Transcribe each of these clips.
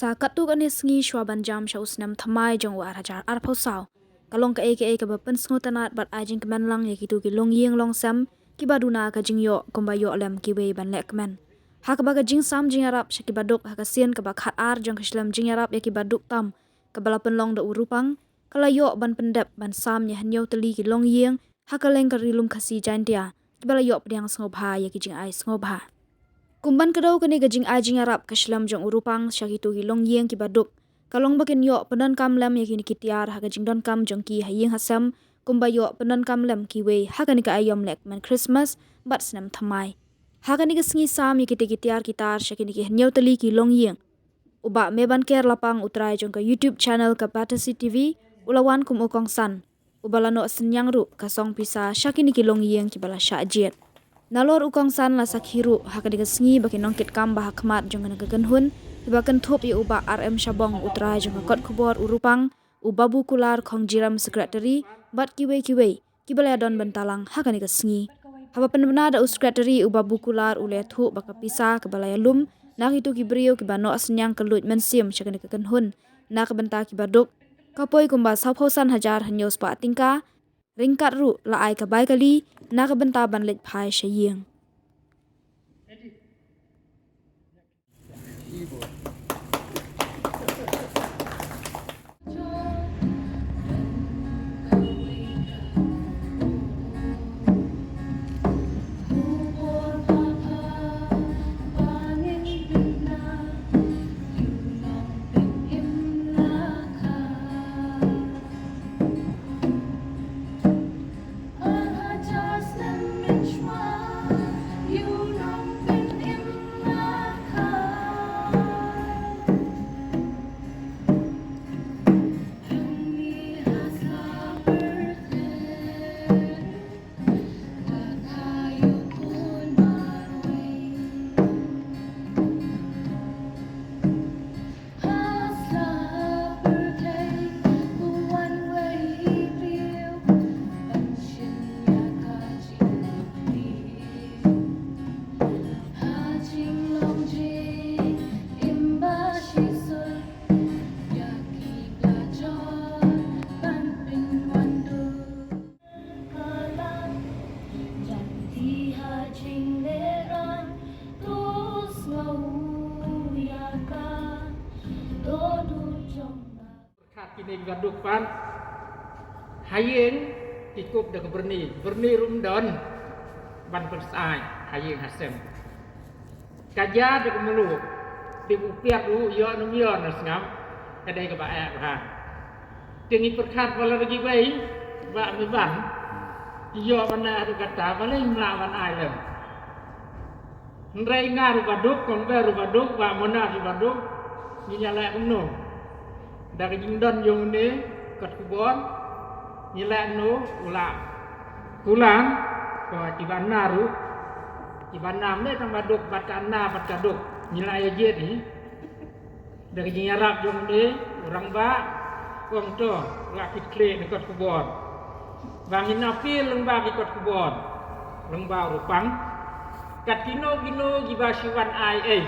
sa katu kan sngi shwaban jam sha usnam thamai jong wa rajar ar phosau kalong ka ke ba pen sngo tanat bat ajing kemen lang ye kitu ki long yeng long sam ki baduna ka jingyo komba yo lem ki we ban lek men ha ka ba ka jing sam jing arab shaki baduk ha ka sien ka ba khat ar jong ka shlam jing arab ye ki baduk tam ka bala pen long da urupang kala yo ban pendep ban sam ye hanyo teli ki long yeng ha ka leng ka rilum khasi jantia ki bala yo pdiang sngo bha ye ki jing ai sngo bha kumban kedau kene gajing ajing arab kaslam jong urupang syakitu gilong yeng ki baduk kalong bakin yo penan kam lam yakini kitiar ha gajing don kam jong ki hayeng hasam kumba yo penan kam lam ki we ha kan ka ayom lek man christmas bat snam thamai ha kan ka sngi sam yakiti kitiar kitar syakini ki hnyau teli ki long yeng uba meban ker lapang utrai jong ka youtube channel ka Batasi TV ulawan kum ukong san ubalano senyang ru kasong pisa syakini ki long yeng ki bala syajet nalor ukong san la sakhiru hakani ka sngi baki nongkit kam bah khmat jong na gagan hun bakan thop ye uba RM Shabong utra jong kot khobor urupang ubabu kular khong jiram secretary bat kiwe ki bala don bentalang hakani ka sngi haba penbena da secretary ubabu kular ule thu baka pisa ke bala lum na hitu ki brio ki bano asnyang kelut mensim chakani ka kan hun na ka benta ki baduk kapoi kumba saphosan hajar hanyos pa tingka ringkat ru la ai ka bai kali na ka benta ban lek phai shayeng kini gaduk pan hayeng kikup dak berni rumdon ban persai hayeng hasem kaja dak melu di upiak du yo num yo na sngam kadai ka ba ha tingi perkhat wala lagi bai ba me ban yo mana ru kata wala mlawan ai le nrai ngaru baduk kon beru baduk ba mona ru baduk ni nyala kumno dari jingdon yung ni kat kubon nilai no ulang ko tiban naru tiban nam ne tang baduk batana bat kaduk nilai aje ni dari jingarap yung ni orang ba wong to lakit kle ni kat kubon bangin api lengba ki kat kubon lengba rupang kat kino gibasiwan ai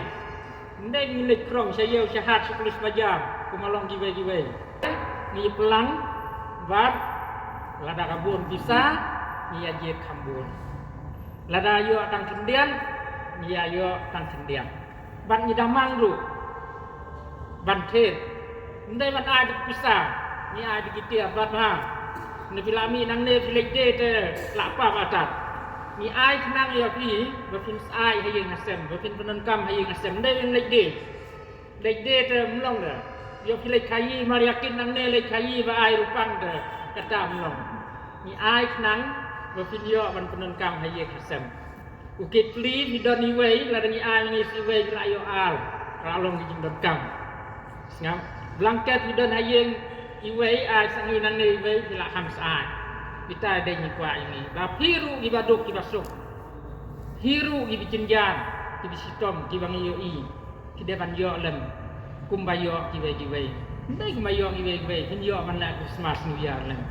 ndai milik krong sayo syahat 10 bajar kumalong giwe ni pelang bat lada kabun bisa ni ajet kambun lada yo tang kendian ni ayo tang kendian ban ni damang lu ban thet ndai ban ai bisa ni ai dikitia bat ha ni filami nang ne filek de te lapa batat ni ai kenang ya pi bafin ai hayeng asem bafin penenkam hayeng asem ndai lek de te mlong de yo kilek kayi mariakin nang ne lek kayi ba ai rupang de kata mlong ni ai nang ba video ban penenkam haye kasem ukit pli bidon ni wei la ni ai ni si wei la yo al kalong di jindon kam ngam blanket bidon haye i wei ai sangi nang ne wei bila ham sai kita de ni kwa ini ba piru gi baduk gi basuk hiru gi bicinjan gi bisitom gi bang yo i ki de ban yo lem kumbayo kiwe ndai kumbayo kiwe hinyo man la Christmas New Year lem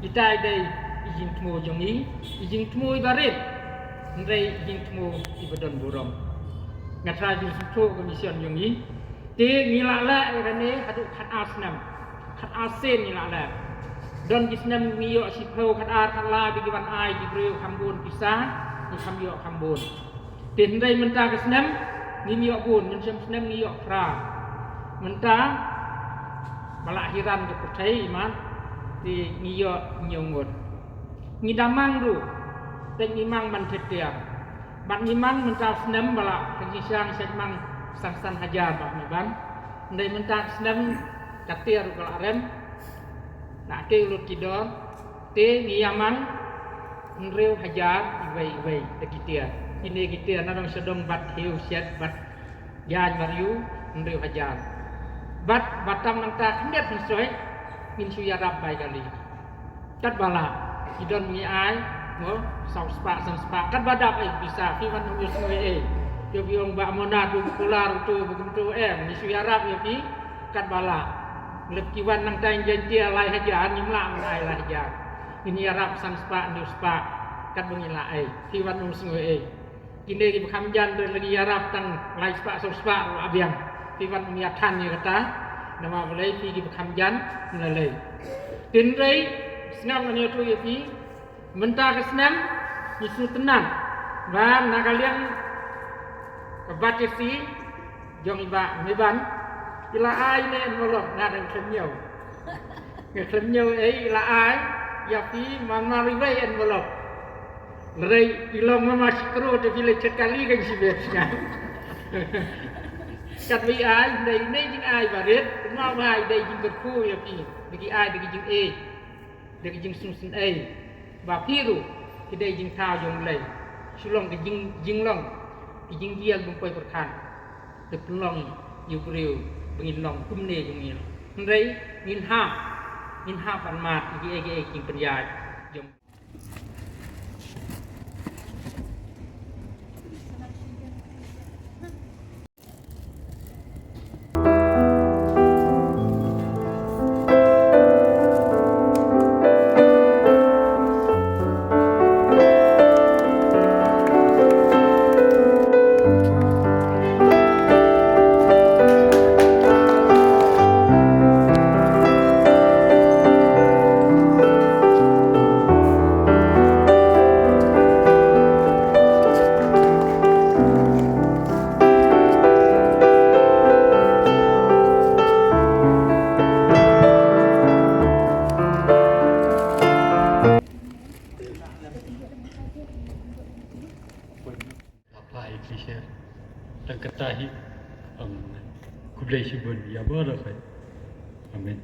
itai dei ijing tmu jongi ijing tmu ibarit ndai ijing tmu ibadon burong ngatra di suto komision jongi Ti ngilak lek kan ni haduk khat asnam. Khat asen ngilak lek. Don kisnam ngiyok sipau khat ar khat la bigi wan ai di breu khambun pisah ni kham yok khambun. Ti ndai menta kisnam ni ngiyok bun men snam ngiyok fra. Menta balak hiran ke percaya iman di ngiyok nyongot. Ngidamang du tek ngimang man tetiang. Bat ngimang menta snam balak kegisang segmang sang hajar bak meban. Ndai menta snam katir kala rem. Nak ke ulut tidor te ngiyamang nreu hajar iwai tekitia. Ini kita narang sedong bat hiu siat bat jan bariu nreu hajar. Bat batam nanta kendet misoi min suya rabai kali. Kat bala idon mi ai mo sau spa kat badap bisa fi wan ngus ngoi yo biong ba monat bu pular tu begitu mi suya rab yo fi kat bala. Lep kiwan nang tang jantia lai hajar nyimla ai lai hajar. Ini arab sang spa ni spa kat bengila fi wan ngus ngoi kini ki kham jan de lagi arab tang lai spa sau spa abiang. Fi wan mi athan ni kata nama boleh pi di kham jan nalai tin rei snam ni tu pi menta ke snam ni su tenan ban nakalian ke batesi jong iba meban ila ai ne molok na dang khemnyau ke khemnyau ila ai ya pi mamari wei en molok rei ilong mama sikro te vile cekali kan si besnya kat wi ai dei nei jing ai baret ma wai dei jing berku ya pi degi ai degi jing degi jing sun ba piru ki dei jing tao jong lei sulong ke jing long ki jing dia bung poi perkan te pelong yu priu bengin long kumne jong ni rei min ha pan mat ki jing penyai jong Fisher dan ketahi kudai sibun ya boleh kai amin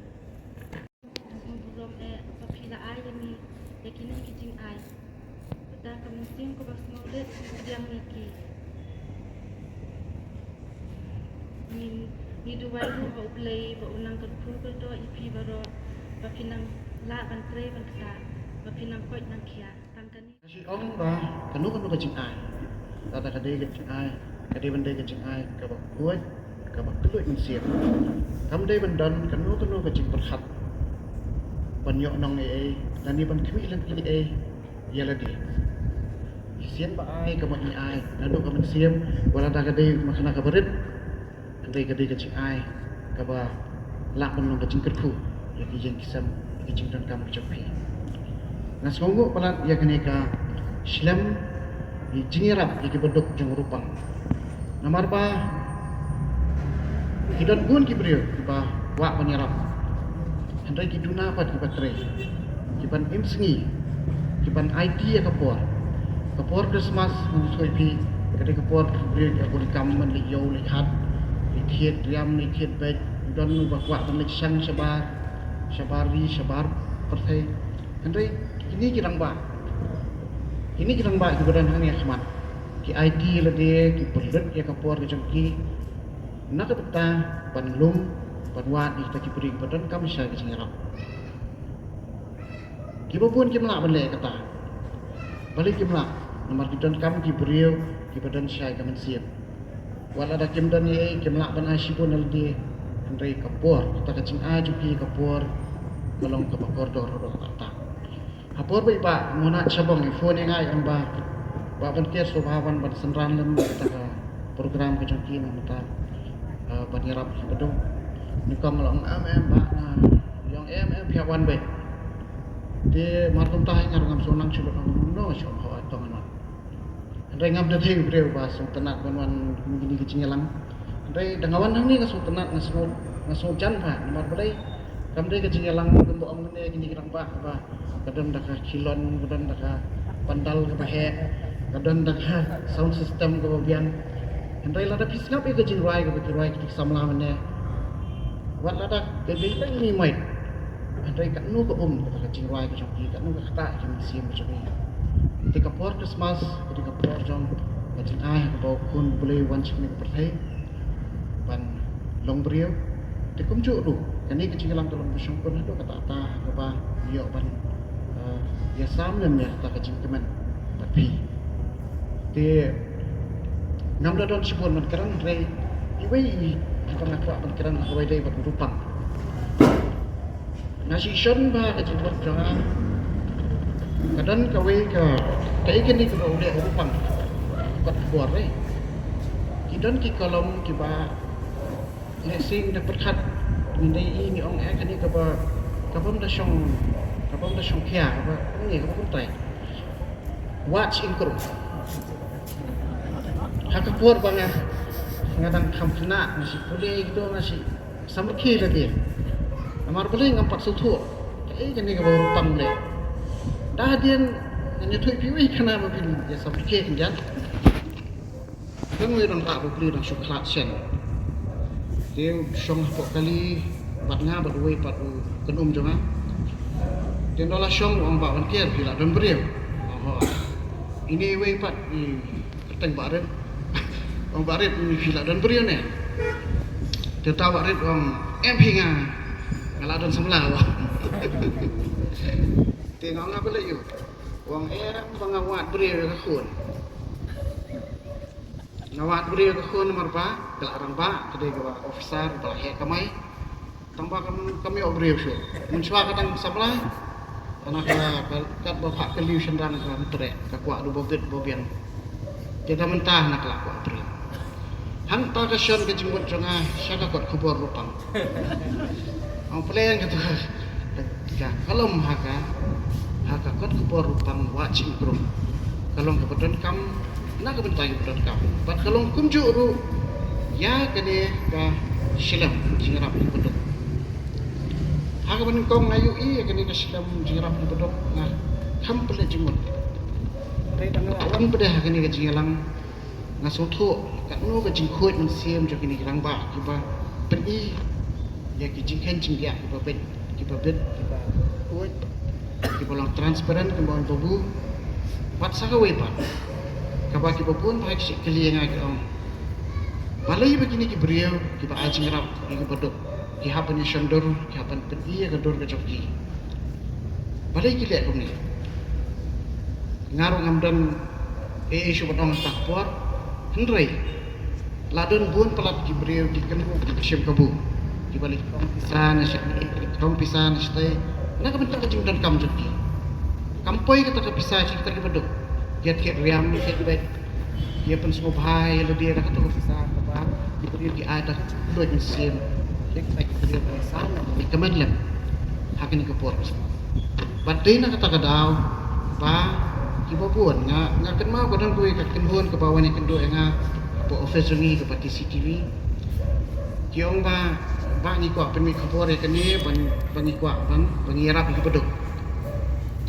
belum papila ai ni yakini kijing ai pada kemudian ko bas maulet yang niki ni duwai lu ba uplay ba unang kadpu ko do ipi baro papinang la ban tre ban kata papinang koi nang kia tangkani si ong ba kanu kajing ai tata kadai kajing ai kadai bandai kajing ai ka ba kuat ka ba keluit min siap kam dai bandan kanu kajing perhat ban yok nong dan ni ban kwi lan i ya ladi siap ba ai ka ba ni ai nadu ka min siap wala ta kadai makana ka berit kadai kajing ai ka ba lak ban nong kajing kerku ya kijing kisam kijing dan kam cepi nas ngongo palat ya keneka Islam di jingirap iki bedok jeng rupang namar pa hidan gun ki brio pa wa penyerap hendai ki duna pat ki patre ki pan imsengi ki pan IT ya kapor Christmas soi pi kade kapor brio ya boli kam man li yo li hat li thiet riam li thiet bek don nu ba wa tan li sang sabar perse hendai ini kirang ba ki badan hang ya khmat ki IT la de ki perlet ya kapor ke jongki nak peta panlum panwat di ta ki puri badan kam sya ki singarap ki bopun ki melak balik kata balik ki melak nomor di don kam ki beriu ki badan sya ka siap wala ada kim dan ye ki melak ban asipun la de andai kapor ta ka cing a juki kapor kolong ka bakor dor ta Apor baik pak, muna sabang phone yang ay ang ba ban kier sobawan ban senran lem ta program ke jongki na mata Panirap bedung ni kong long em ba na yang em pihak wan be di martum tahi ngar ngam sonang chubut ngam no shom ho atong anon andai ngam de thing breu ba sung tenat wan gini kecinglang andai dangawan hang ni ngasung tenat ngasung jan ba nomor balai kam de kecinglang gembo ong ne gini kirang ba kadon dak kilon kadon dak pandal ke bahe kadon dak sound system ke bian andai lada pisngap ke jingrai ke kirai ke samla mane wat lada ke ni mai andai kat nu ke ke jingrai ke joki kat nu ke kata ke sim joki ketika por Christmas ketika por jong ke jing ai ke bau kun boleh wan chim ke perthai ban long brio te kum ju du kani ke jinglang tolong besong kun do kata ta ke ba yo ban ya sam nem ya ta ke jing kemen tapi te ngam da don sibon man kerang rei iwei pangakwa man kerang hawai dei bat rupang nasi shon ba ka jibot janga kadan kawe ka kai kini ka ule rupang bat buat rei kidan ki kolom ki ba lesing da perkhat ni ni ong kani ka ba kapom da shong kya ka ba ni ka pun tai watch in kru haka puar banga ngadang kampna nasi pulih gitu nasi samrki lagi amar boleh ngampak sultu kani ka baru pang le dah dian nanya thui piwi kana mapin ya samrki kan kan we dong tak beli dong syuklat sen dia syong pok kali bat nga bat we pat kenum jonga dia dola syong wang ba wan kier bila don beriu ini we pat ni keteng baret orang barit ni filak dan beriu ni dia tahu barit orang empinga ngalah dan sebelah wah tengok ngapa lagi you orang pengawat beriu ke khun ngawat beriu ke khun nomor ba gelarang ba kedai ke officer balai kamai tambah kami beriu syu mencua kadang sebelah karena kat bapak keliu sendang kan trek kakwa du bobit bobian tidak mentah nak lakwa beriu hanta ka shon ke jimbut jonga syaka kot kubur rupang ang plan kata ka kalom haka kot kubur rupang watching group kalong kebetulan kam nak kebentai kebetulan kam pat kalong kunju ru ya kene ka silam jingrap bedok haka ban kong ayu i kene ka silam jingrap bedok nah kam pele jimbut dai dang lawan pedah kene ka jingalang ngasung thu kat nu ka jing khoi man siam jo kini rang ba ki ba pen i ya ki jing hen jing ya ki ba bet ki ba khoi ki ba long transparent ki ba bobu wat sa ka we ba ka ba ki ba pun ba ki kli nga ki ong balai begini ki beriau ki ba ajing rap ki bodok ki hapan ni shandor ki hapan pen i ka dor ka joki balai ki le ko ni ngarung amdan isu batong tak puar Hendrai, ladon bun pelat ki beriu ki kenu ki sim kabu, ki balik kong pisan stay, nak bentuk kecing dan kam jadi, kampoi kata kepisah cerita ki beduk, kiat riam kiat baik, dia pun semua bahaya lebih ada kata kepisah apa, ki beriu ki ada dua sim, kiat baik beriu pisan, ki kemadlem, hakin ke por, badai nak kata kadau, ba ibu pun ngak ken mau kadang kuih ken hon ke bawah ni kendo nga po office ni ke pati CCTV kiong ba ni kuak pen mi khapore ken ni ban ni kuak ban irap ki beduk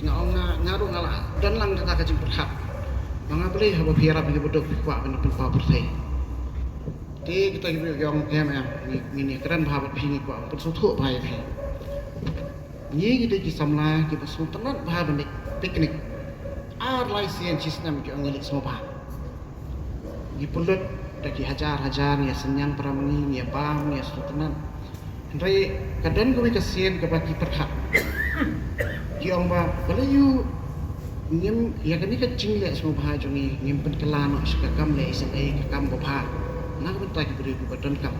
ngau ngaru ngalah dan lang kata kacing berhak manga beli haba irap ki beduk ki kuak ban pen pa bersai ti kita ki yong em ya ni keren ba bat phi ni kuak pen sutu ba ya phi ni kita ki samla ki pasu tenat ba ban piknik laisian sistem ki ngelik semua bah. Di pulut daki hajar ya senyang pramni ya bam ya sultanan. Hendai kadang kami kasihan kepada perhak. Ki ong ba balayu ngem ya kani ka jingle semua bah jongi ngimpen kelano sekakam le SMA kakam bopha. Nak bentai ki beri badan kam.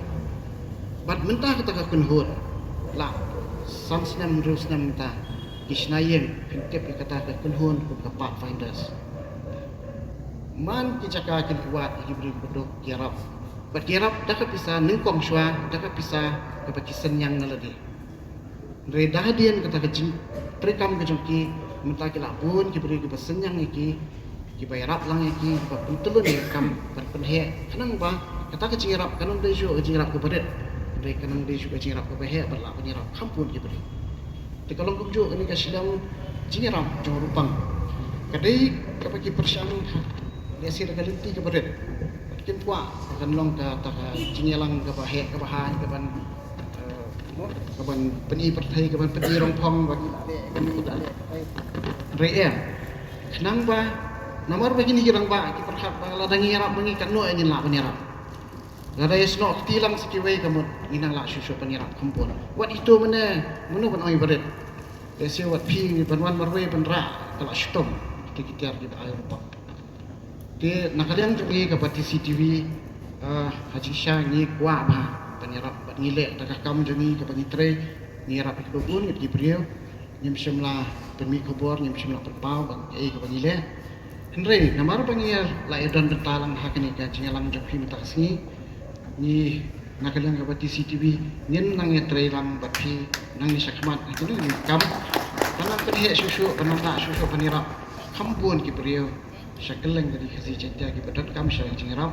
Bat mentah kita ka kunhur. Lah sansnam rusnam ta Kisnayen pintip kata ke kunhun ke pathfinders man ki caka ki kuat ki beri bedok ki arab Bat kirap dapat bisa nengkong shua dapat bisa dapat kisan yang naladi. Reda hadian kata kecing prekam kejongki mentaki labun ki beri ki senyang iki ki bayarap lang iki ba pentelu ni kam penhe kanang ba kata kecing rap kanang deju kecing rap ke badet dari kanang deju kecing rap ke bahe berlak penyerap kampun ki beri. Di kalau kumju ini kasidang kecing rap jong rupang. Kadai kapaki persyang dia sir kalenti ke badet. Kin puak akan long ka ta cingelang ka bahe ka bahan ka ban ka ban peni perthai ka ban peni rong phong bagi kan kita re nang ba namar bagi ni kirang ba ki perhat ba la dangi rap bangi kan no ni la penirap gara yesno tilang sikiwe kamut inang la susu penirap kampun wat itu mana ban oi baret desi wat pi ni banwan marwe ban ra kala stom kita di air rupa dia nakalian juga kepada CCTV Haji Syah ni kuat bah penyerap nilai dekat kamu jadi kepada tre nyerap itu pun di beliau nyem semla pemi kubur nyem semla perpau bang kepada nilai Henry namar panggil la edan betalang hak ni ka cingalang jopi mutaksi ni nakalian kepada CCTV nyen nang tre lam bapi nang ni sakmat itu ni kam tanah perhe susu penata susu penyerap kampun ki beliau Syakeleng dari hasil cinta kita dapat kami syarang cingerap